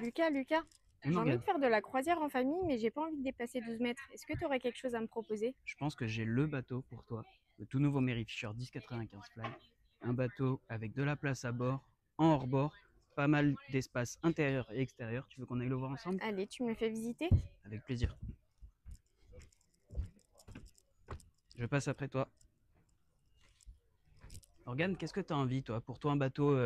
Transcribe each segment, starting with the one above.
Lucas, Oui, j'ai envie de Morgane, faire de la croisière en famille, mais j'ai pas envie de dépasser 12 mètres. Est-ce que tu aurais quelque chose à me proposer? je pense que j'ai le bateau pour toi. Le tout nouveau Merry Fisher 1095 Fly. Un bateau avec de la place à bord, en hors-bord, pas mal d'espace intérieur et extérieur. Tu veux qu'on aille le voir ensemble? Allez, tu me le fais visiter? Avec plaisir. Je passe après toi. Morgane, qu'est-ce que tu as envie, toi? Pour toi, un bateau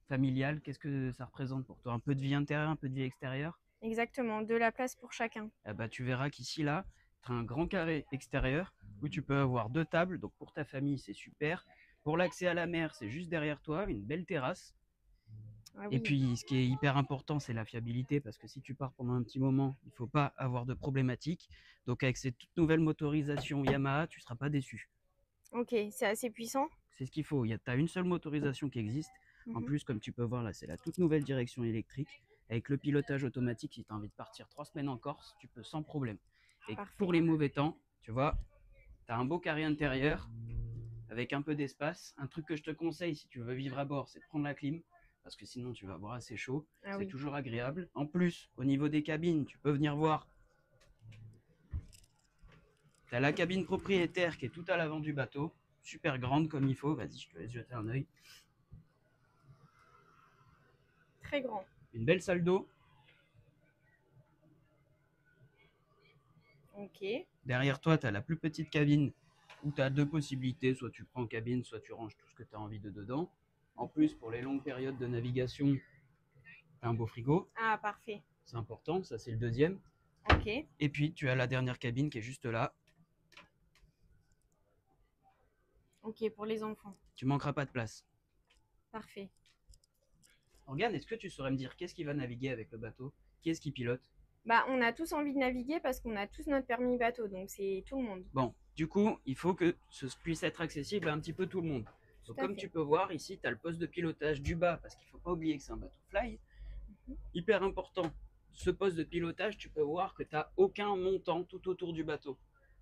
familial, qu'est-ce que ça représente pour toi? Un peu de vie intérieure, un peu de vie extérieure? Exactement, de la place pour chacun. Eh ben, tu verras qu'ici, là, tu as un grand carré extérieur où tu peux avoir deux tables. Donc, pour ta famille, c'est super. Pour l'accès à la mer, c'est juste derrière toi, une belle terrasse. Ah Et oui, puis, ce qui est hyper important, c'est la fiabilité, parce que si tu pars pendant un petit moment, il ne faut pas avoir de problématiques. Donc, avec cette toute nouvelle motorisation Yamaha, tu ne seras pas déçu. ok, c'est assez puissant. C'est ce qu'il faut. Tu as une seule motorisation qui existe. En Mhm. plus, comme tu peux voir là, c'est la toute nouvelle direction électrique. Avec le pilotage automatique, si tu as envie de partir 3 semaines en Corse, tu peux sans problème. Et pour Parfait. les mauvais temps, tu vois, tu as un beau carré intérieur avec un peu d'espace. Un truc que je te conseille si tu veux vivre à bord, c'est de prendre la clim. Parce que sinon, tu vas avoir assez chaud. Ah C'est oui, toujours agréable. En plus, au niveau des cabines, tu peux venir voir. Tu as la cabine propriétaire qui est tout à l'avant du bateau. Super grande comme il faut. Vas-y, je te laisse jeter un oeil. très grand. Une belle salle d'eau. Ok, Derrière toi, tu as la plus petite cabine où tu as deux possibilités. Soit tu prends en cabine, soit tu ranges tout ce que tu as envie de dedans. En plus, pour les longues périodes de navigation, tu as un beau frigo. ah parfait. C'est important, ça c'est le deuxième. Ok, Et puis, tu as la dernière cabine qui est juste là. ok, pour les enfants. Tu manqueras pas de place. Parfait. Morgane, est-ce que tu saurais me dire qu'est-ce qui va naviguer avec le bateau? Qui est-ce qui pilote? Bah, on a tous envie de naviguer parce qu'on a tous notre permis bateau, donc c'est tout le monde. Bon, du coup, il faut que ce puisse être accessible à un petit peu tout le monde. Donc, Tout à comme tu fait. peux voir, ici, tu as le poste de pilotage du bas, parce qu'il ne faut pas oublier que c'est un bateau fly. Mhm. Hyper important, ce poste de pilotage, tu peux voir que tu n'as aucun montant tout autour du bateau.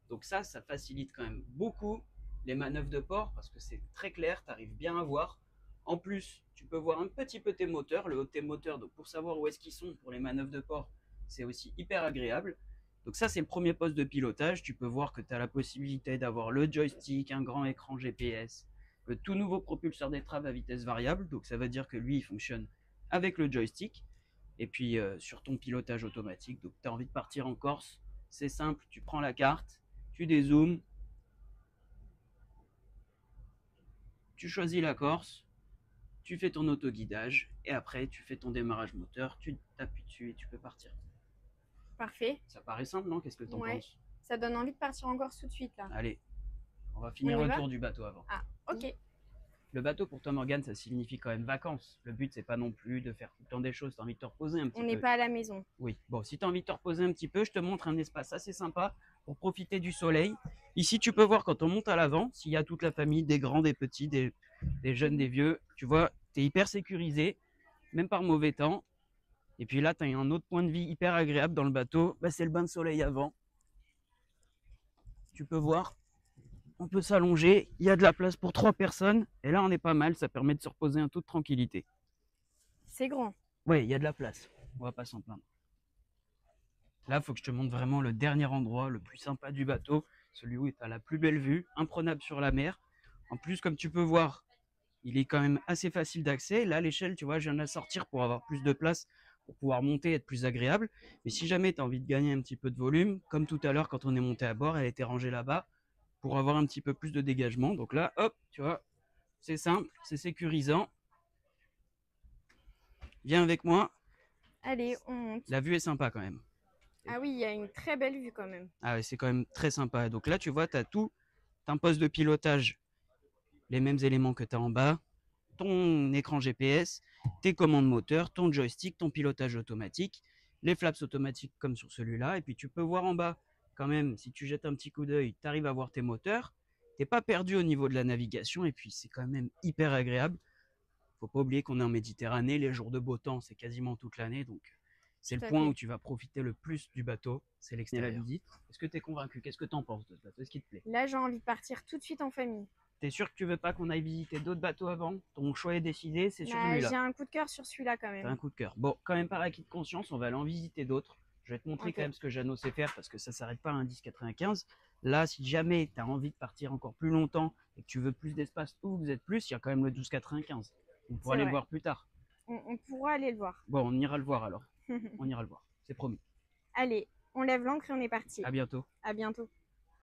Donc ça facilite quand même beaucoup les manœuvres de port parce que c'est très clair, tu arrives bien à voir. En plus, tu peux voir un petit peu tes moteurs, le haut de tes moteurs, donc pour savoir où est-ce qu'ils sont pour les manœuvres de port, c'est aussi hyper agréable. Donc ça, c'est le premier poste de pilotage. Tu peux voir que tu as la possibilité d'avoir le joystick, un grand écran GPS, le tout nouveau propulseur d'étrave à vitesse variable. Donc ça veut dire que lui, il fonctionne avec le joystick. Et puis sur ton pilotage automatique, donc tu as envie de partir en Corse, c'est simple, tu prends la carte, tu dézoomes, tu choisis la Corse, tu fais ton autoguidage et après tu fais ton démarrage moteur, tu t'appuies dessus et tu peux partir. Parfait. Ça paraît simple, non? Qu'est-ce que t'en Ouais, penses? ça donne envie de partir en Corse tout de suite là. Allez, on va On finir y le va? tour du bateau avant. Ah, ok. Le bateau pour toi, Morgane, ça signifie quand même vacances. Le but, c'est pas non plus de faire tout le temps des choses, tu as envie de te reposer un On petit n'est peu. pas à la maison. Oui, bon, si tu as envie de te reposer un petit peu, je te montre un espace assez sympa pour profiter du soleil. Ici, tu peux voir quand on monte à l'avant, s'il y a toute la famille, des grands, des petits, des jeunes, des Mhm. vieux. Tu vois, tu es hyper sécurisé, même par mauvais temps. Et puis là, tu as un autre point de vie hyper agréable dans le bateau, bah, c'est le bain de soleil avant. Tu peux voir, on peut s'allonger, il y a de la place pour 3 personnes. Et là, on est pas mal, ça permet de se reposer en toute tranquillité. C'est grand. Ouais, il y a de la place, on va pas s'en plaindre. Là, il faut que je te montre vraiment le dernier endroit, le plus sympa du bateau, celui où tu as la plus belle vue, imprenable sur la mer. En plus, comme tu peux voir, il est quand même assez facile d'accès. Là, l'échelle, tu vois, je viens de la sortir pour avoir plus de place, pour pouvoir monter et être plus agréable. Mais si jamais tu as envie de gagner un petit peu de volume, comme tout à l'heure quand on est monté à bord, elle était rangée là-bas pour avoir un petit peu plus de dégagement. Donc là, hop, tu vois, c'est simple, c'est sécurisant. Viens avec moi. Allez, on monte. La vue est sympa quand même. Ah oui, il y a une très belle vue quand même. Ah ouais, c'est quand même très sympa. Donc là, tu vois, tu as tout un poste de pilotage, les mêmes éléments que tu as en bas, ton écran GPS, tes commandes moteur, ton joystick, ton pilotage automatique, les flaps automatiques comme sur celui-là. Et puis tu peux voir en bas, quand même, si tu jettes un petit coup d'œil, tu arrives à voir tes moteurs. T'es pas perdu au niveau de la navigation et puis c'est quand même hyper agréable. Faut pas oublier qu'on est en Méditerranée, les jours de beau temps, c'est quasiment toute l'année, donc c'est le Tout à point où fait. tu vas profiter le plus du bateau, c'est l'extérieur. Est-ce que tu es convaincu? Qu'est-ce que tu en penses de ce bateau? Est-ce qu'il te plaît? Là, j'ai envie de partir tout de suite en famille. T'es sûr que tu veux pas qu'on aille visiter d'autres bateaux avant? Ton choix est décidé, c'est sur Bah, celui-là. j'ai un coup de cœur sur celui-là quand T'as un même. coup de cœur. Bon, quand même par acquis de conscience, on va aller en visiter d'autres. Je vais te montrer quand Ok. même ce que Jeannot sait faire parce que ça s'arrête pas à un 10,95. Là, si jamais tu as envie de partir encore plus longtemps et que tu veux plus d'espace où vous êtes plus, il y a quand même le 12,95. On pourra C'est aller le vrai. voir plus tard. On pourra aller le voir. Bon, on ira le voir alors. On ira le voir. C'est promis. Allez, on lève l'ancre et on est parti. À bientôt. À bientôt.